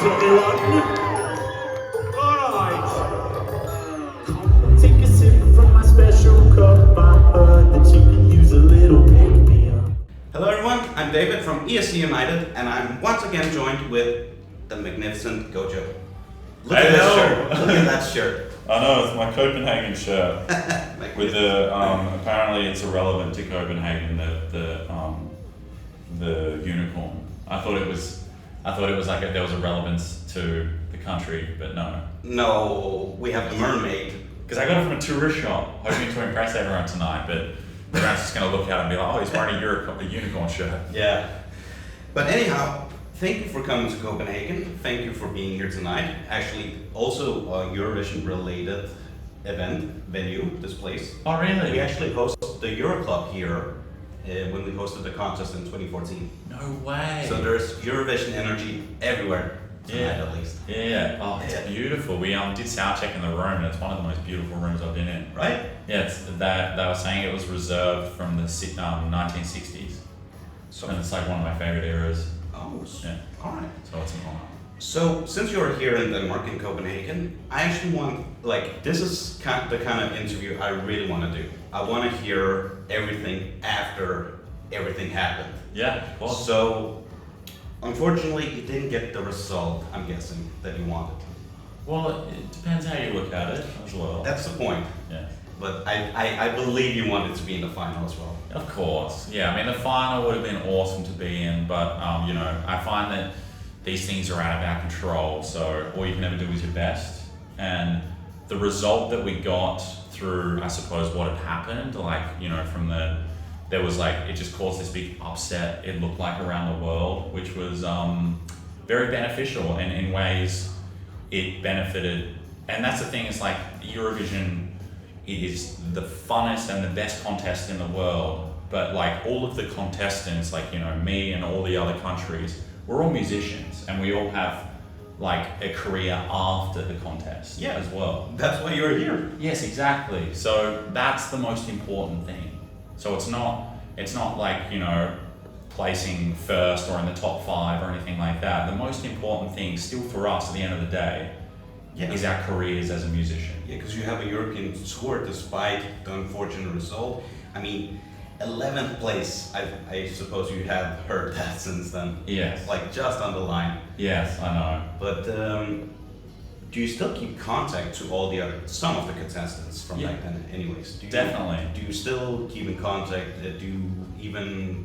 Alright. Take a sip from my special cup. I heard that you can use a little pick-me-up. Hello everyone, I'm David from ESC United, and I'm once again joined with the magnificent Gojo. Look at that shirt. Look at that shirt. I know, it's my Copenhagen shirt. With the apparently it's irrelevant to Copenhagen, the unicorn. I thought it was like there was a relevance to the country, but no. No, we have the mermaid. Because I got it from a tourist shop, hoping to impress everyone tonight, but everyone's just going to look at it and be like, oh, he's wearing a unicorn shirt. Yeah. But anyhow, thank you for coming to Copenhagen. Thank you for being here tonight. Actually, also a Eurovision related venue, this place. Oh, really? We actually hosted the Euro Club here when we hosted the contest in 2014. No way. So there's Eurovision energy everywhere. Tonight, at least. Yeah. Oh, it's beautiful. We did sound check in the room, and it's one of the most beautiful rooms I've been in. Right? Yeah. It's that they were saying it was reserved from the 1960s, So, and it's like one of my favorite eras. oh, Yeah. all right. So it's an honor. So, since you're here in Denmark, in Copenhagen, I actually want, this is the kind of interview I really want to do. I want to hear everything after everything happened. Yeah, of course. So, unfortunately, you didn't get the result, I'm guessing, that you wanted. Well, it depends how you look at it as well. That's the point. Yeah. But I believe you wanted to be in the final as well. Of course. Yeah, I mean, the final would have been awesome to be in, but, I find that these things are out of our control, so all you can ever do is your best. And the result that we got through, I suppose, what had happened, there was it just caused this big upset, it looked like, around the world, which was very beneficial, and in ways it benefited. And that's the thing, it's like Eurovision is the funnest and the best contest in the world, but all of the contestants, me and all the other countries, we're all musicians, and we all have a career after the contest as well. That's why you're here. Yes, exactly. So that's the most important thing. So it's not placing first or in the top 5 or anything like that. The most important thing still for us at the end of the day is our careers as a musician. Yeah, because you have a European tour despite the unfortunate result. I mean, 11th place, I suppose you have heard that since then. Yes. Just on the line. Yes, I know. But do you still keep contact to some of the contestants from back then anyways? Definitely. Do you still keep in contact? Do you even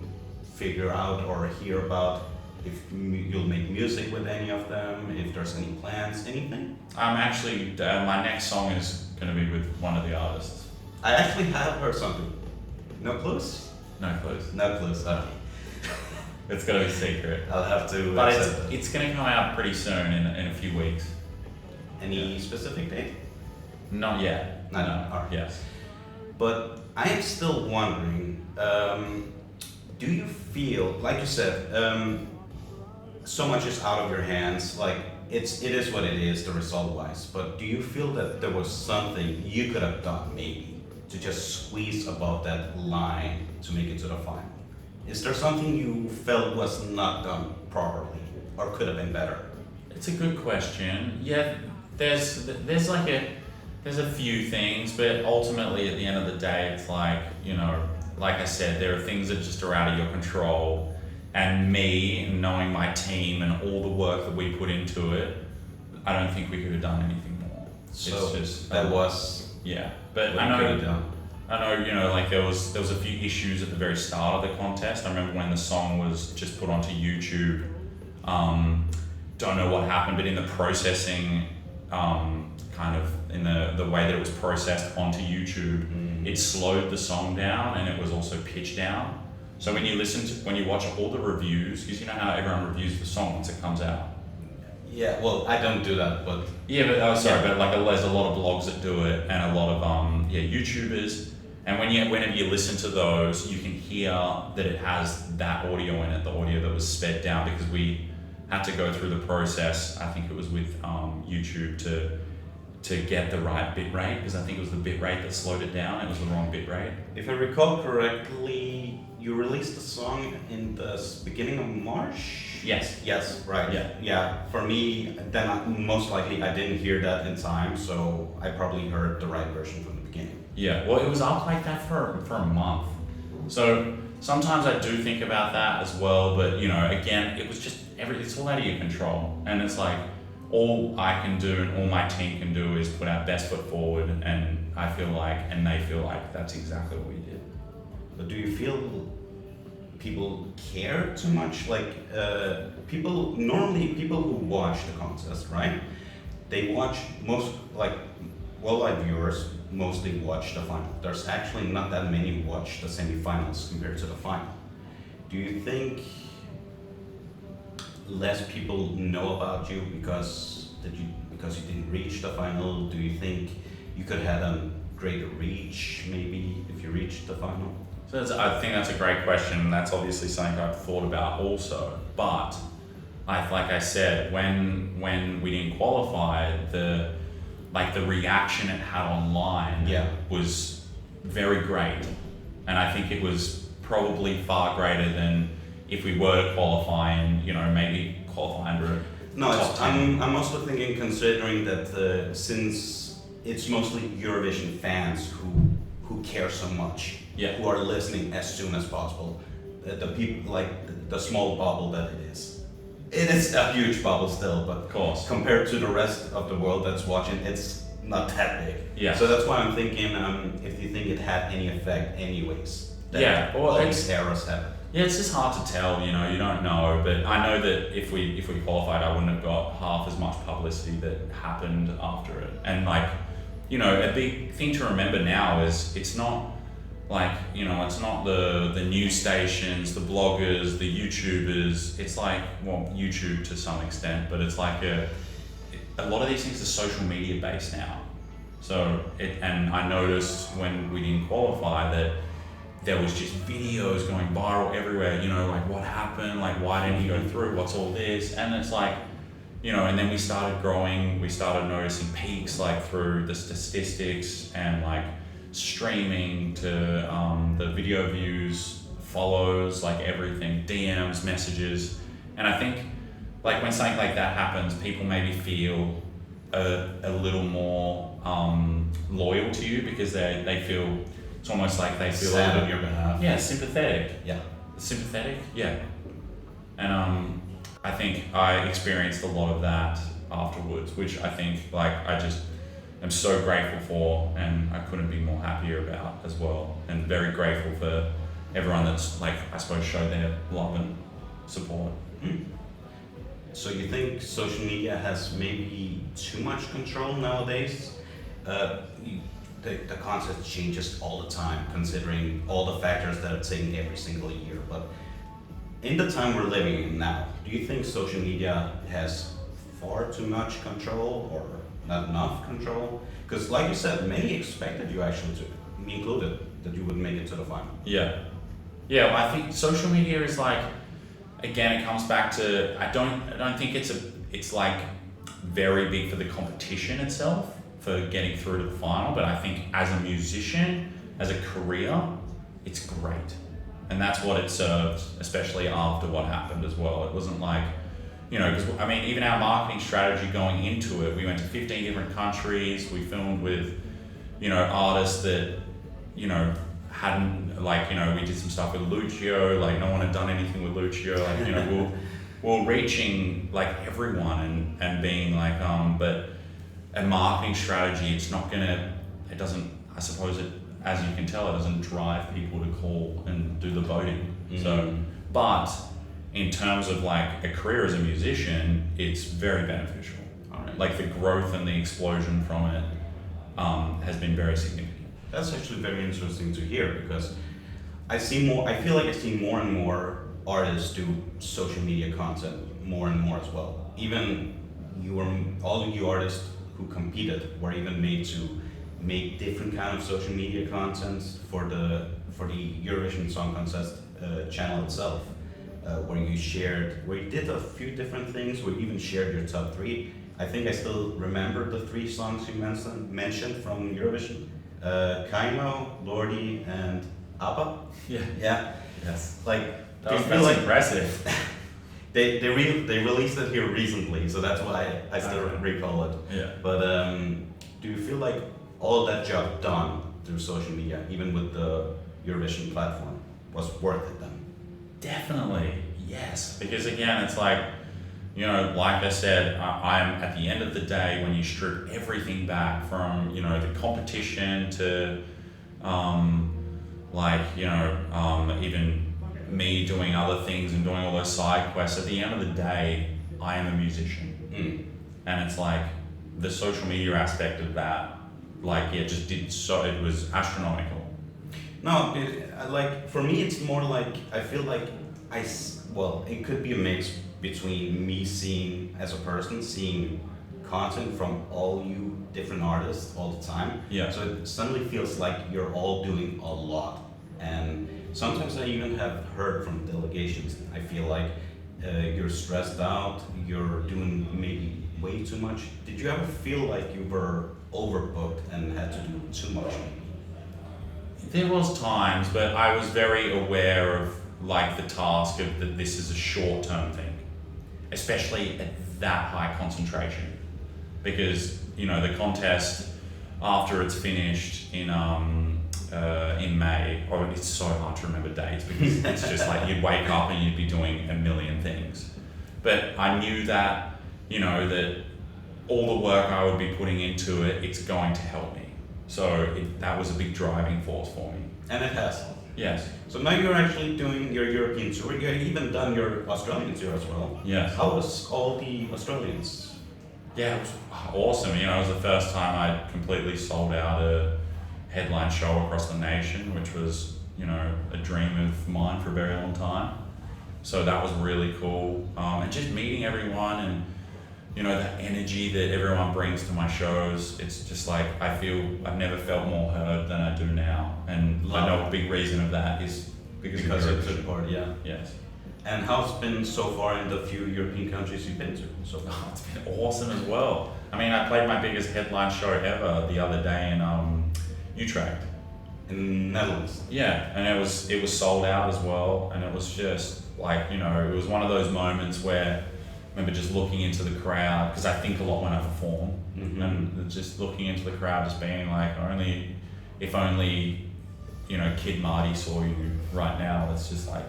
figure out or hear about if you'll make music with any of them, if there's any plans, anything? I'm actually, my next song is going to be with one of the artists. I actually have heard something. No clues? No clues. No clues, okay. It's got to be secret. I'll have to But accept it. it's going to come out pretty soon, in a few weeks. Any specific date? Not yet. No. Alright. Yes. But I am still wondering, do you feel, like you said, so much is out of your hands, it is what it is, the result-wise, but do you feel that there was something you could have done, maybe, to just squeeze above that line to make it to the final? Is there something you felt was not done properly, or could have been better? It's a good question. Yeah, there's a few things, but ultimately at the end of the day, it's like I said, there are things that just are out of your control, and me knowing my team and all the work that we put into it, I don't think we could have done anything more. So it's just that was yeah, but what I you could have know done. there was a few issues at the very start of the contest. I remember when the song was just put onto YouTube. Don't know what happened, but in the processing, in the way that it was processed onto YouTube, it slowed the song down, and it was also pitched down. So when you watch all the reviews, because you know how everyone reviews the song once it comes out. Yeah, well, I don't do that, but Yeah, but there's a lot of blogs that do it, and a lot of YouTubers. And whenever you listen to those, you can hear that it has that audio in it, the audio that was sped down, because we had to go through the process. I think it was with YouTube to get the right bit rate, because I think it was the bit rate that slowed it down. It was the wrong bit rate. if I recall correctly, you released the song in the beginning of March. Yes. Yes, right. Yeah. Yeah. For me, then most likely I didn't hear that in time, so I probably heard the right version from the beginning. Yeah, well, it was up like that for a month. So sometimes I do think about that as well, but you know, again, it was just it's all out of your control, and it's like all I can do and all my team can do is put our best foot forward, and I feel like, and they feel like that's exactly what we did. But do you feel people care too much? Like normally people who watch the contest, right? They watch worldwide viewers mostly watch the final. There's actually not that many who watch the semifinals compared to the final. Do you think less people know about you because you didn't reach the final? Do you think you could have a greater reach maybe if you reached the final? So I think that's a great question, and that's obviously something I've thought about also. But like I said, when we didn't qualify, the reaction it had online was very great, and I think it was probably far greater than if we were to qualify and maybe qualify under top 10. I'm also thinking, considering that since it's mostly Eurovision fans who care so much, who are listening as soon as possible, the people like the small bubble that it is. It is a huge bubble still, but of course, compared to the rest of the world that's watching, it's not that big. Yeah. So that's why I'm thinking, if you think it had any effect, anyways. All these errors happen. Yeah, it's just hard to tell. You don't know. But I know that if we qualified, I wouldn't have got half as much publicity that happened after it. And a big thing to remember now is it's not it's not the news stations, the bloggers, the YouTubers. It's YouTube to some extent, but it's like a lot of these things are social media based now. So and I noticed when we didn't qualify that there was just videos going viral everywhere, what happened, why didn't he go through, what's all this? And it's and then we started growing, we started noticing peaks through the statistics and streaming to the video views, follows, everything, DMs, messages. And I think when something like that happens, people maybe feel a little more loyal to you because they feel, it's almost like they feel sad on your behalf. Yeah, sympathetic. Yeah. Sympathetic? Yeah. And I think I experienced a lot of that afterwards, which I think I just am so grateful for, and I couldn't be more happier about as well. And very grateful for everyone that's I suppose showed their love and support. So you think social media has maybe too much control nowadays? The concept changes all the time, considering all the factors that are taken every single year. But in the time we're living in now, do you think social media has far too much control or not enough control? Because like you said, many expected you actually to, me included, that you would make it to the final. Yeah. Yeah, well, I think social media is again, it comes back to, I don't think it's very big for the competition itself, for getting through to the final, but I think as a musician, as a career, it's great. And that's what it served, especially after what happened as well. It wasn't because even our marketing strategy going into it, we went to 15 different countries, we filmed with, artists that, hadn't, we did some stuff with Lucio, no one had done anything with Lucio, we're reaching everyone and being but a marketing strategy, it's not gonna, it doesn't, I suppose it, as you can tell, it doesn't drive people to call and do the voting. Mm-hmm. So, but in terms of a career as a musician, it's very beneficial. All right. The growth and the explosion from it has been very significant. That's actually very interesting to hear, because I feel like I see more and more artists do social media content more and more as well. Even all of you artists who competed were even made to make different kind of social media content for the Eurovision Song Contest channel itself, where you did a few different things, where you even shared your top 3. I think I still remember the 3 songs you mentioned from Eurovision. Kaimo, Lordi, and ABBA. Yeah. Yeah. Yes. Like, That do you was, feel that's like impressive. they released it here recently, so that's why I still Okay. recall it. Yeah. But do you feel like all that job done through social media, even with the Eurovision platform, was worth it then? Definitely, yes. Because again, it's like, you know, like I said, I'm at the end of the day, when you strip everything back from, you know, the competition to, like, you know, even me doing other things and doing all those side quests, at the end of the day, I am a musician. And it's like the social media aspect of that, like, yeah, just did so, it was astronomical. No, like for me, it's more like I feel like well, it could be a mix between me seeing as a person, seeing content from all you different artists all the time. Yeah. So it suddenly feels like you're all doing a lot, and sometimes I even have heard from delegations. I feel like you're stressed out, you're doing maybe way too much. Did you ever feel like you were overbooked and had to do too much? There was times, but I was very aware of like the task of that this is a short-term thing, especially at that high concentration, because you know the contest after it's finished in May, or it's so hard to remember dates because it's just like you'd wake up and you'd be doing a million things, but I knew that you know that all the work I would be putting into it, it's going to help me. So that was a big driving force for me. And it has. Yes. So now you're actually doing your European tour. You have even done your Australian tour as well. Yes. How was all the Australians? Yeah, it was awesome. You know, it was the first time I completely sold out a headline show across the nation, which was, you know, a dream of mine for a very long time. So that was really cool. And just meeting everyone and, you know, the energy that everyone brings to my shows, it's just like, I feel I've never felt more heard than I do now. And I know a big reason of that is because of Because Eurovision. it took part, yeah. Yes. And how's it been so far in the few European countries you've been to so far? Oh, it's been awesome as well. I mean, I played my biggest headline show ever the other day in Utrecht. In Netherlands? Yeah, and it was sold out as well, and it was just like, you know, it was one of those moments where I remember just looking into the crowd, because I think a lot when I perform, and just looking into the crowd, just being like, if only, you know, Kid Marty saw you right now. It's just like,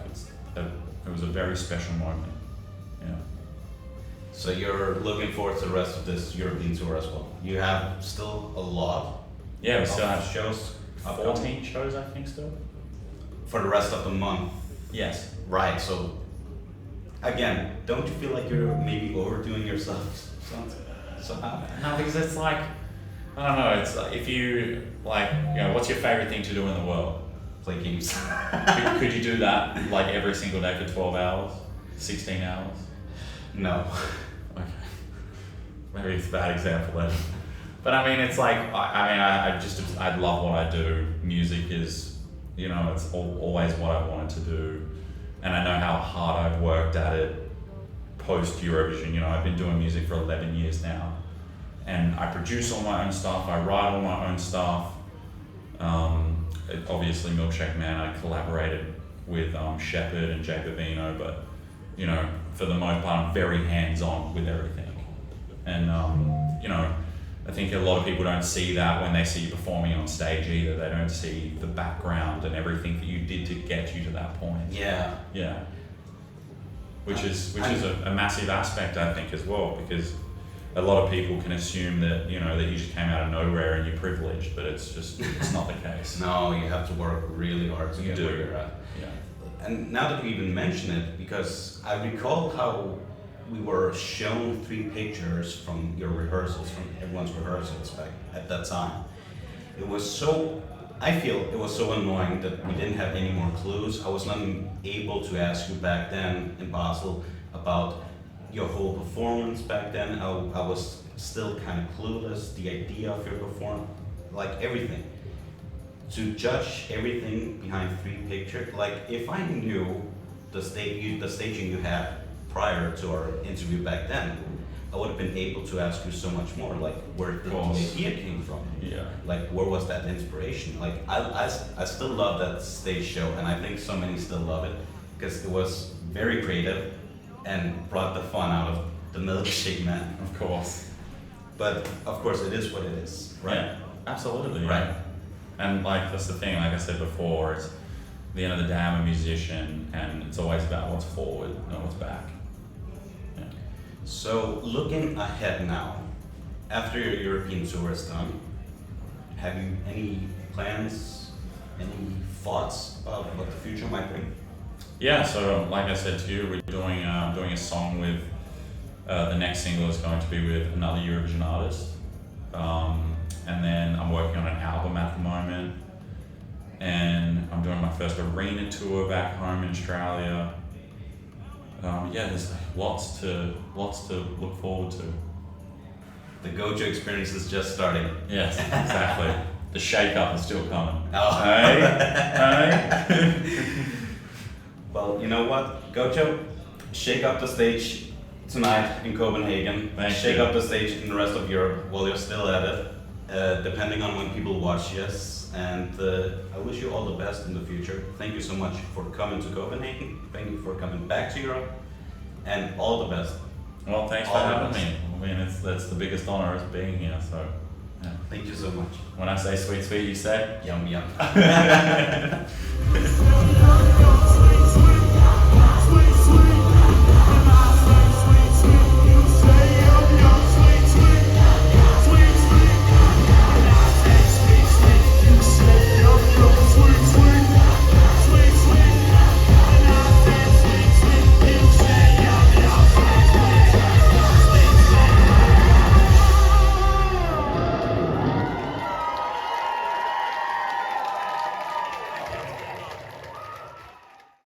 it was a very special moment. Yeah. So you're looking forward to the rest of this European tour as well? You have still a lot Yeah, we of still have shows 14 shows, I think, still. for the rest of the month. Yes. Right, so again, don't you feel like you're maybe overdoing yourself somehow? No, because it's like, I don't know, it's like if you, like, you know, what's your favorite thing to do in the world? Play games. Could you do that like every single day for 12 hours? 16 hours? No. Okay. Maybe it's a bad example then. But I mean, it's like, I love what I do. Music is, you know, it's always what I wanted to do. And I know how hard I've worked at it post Eurovision. You know, I've been doing music for 11 years now. And I produce all my own stuff, I write all my own stuff. Obviously Milkshake Man, I collaborated with Shepard and Jay Bavino, but you know, for the most part, I'm very hands-on with everything. And you know, I think a lot of people don't see that when they see you performing on stage either. They don't see the background and everything that you did to get you to that point. Yeah. Yeah. Which is a massive aspect, I think, as well, because a lot of people can assume that, you know, that you just came out of nowhere and you're privileged, but it's not the case. No, you have to work really hard to get where you're at. Yeah. And now that you even mention it, because I recall how we were shown 3 pictures from your rehearsals, from everyone's rehearsals back at that time. I feel it was so annoying that we didn't have any more clues. I was not able to ask you back then in Basel about your whole performance back then. I was still kind of clueless, the idea of your performance, like everything. To judge everything behind 3 pictures, like if I knew the staging you had prior to our interview back then, I would have been able to ask you so much more, like where did the course. idea came from? Yeah. Like where was that inspiration? Like I still love that stage show, and I think so many still love it because it was very creative and brought the fun out of the Milkshake man. Of course. But of course, it is what it is, right? Yeah, absolutely. Right. Yeah. And like that's the thing, like I said before, it's at the end of the day, I'm a musician, and it's always about what's forward, not what's back. Yeah. So looking ahead now, after your European tour is done, have you any plans, any thoughts about what the future might bring? Yeah. So like I said to you, we're doing a song with the next single is going to be with another Eurovision artist, and then I'm working on an album at the moment, and I'm doing my first arena tour back home in Australia. Yeah, there's like lots to look forward to. The Gojo experience is just starting. Yes, exactly. The shake-up is still coming. Oh. Hey, hey. Well, you know what, Gojo, shake up the stage tonight in Copenhagen. Thank Shake you. up the stage in the rest of Europe while you're still at it, depending on when people watch us. And I wish you all the best in the future. Thank you so much for coming to Copenhagen. Thank you for coming back to Europe. And all the best. Well, thanks for All the having best. me. I mean, that's the biggest honor is being here. So, yeah. Thank you so much. When I say sweet, sweet, you say. Yum, yum.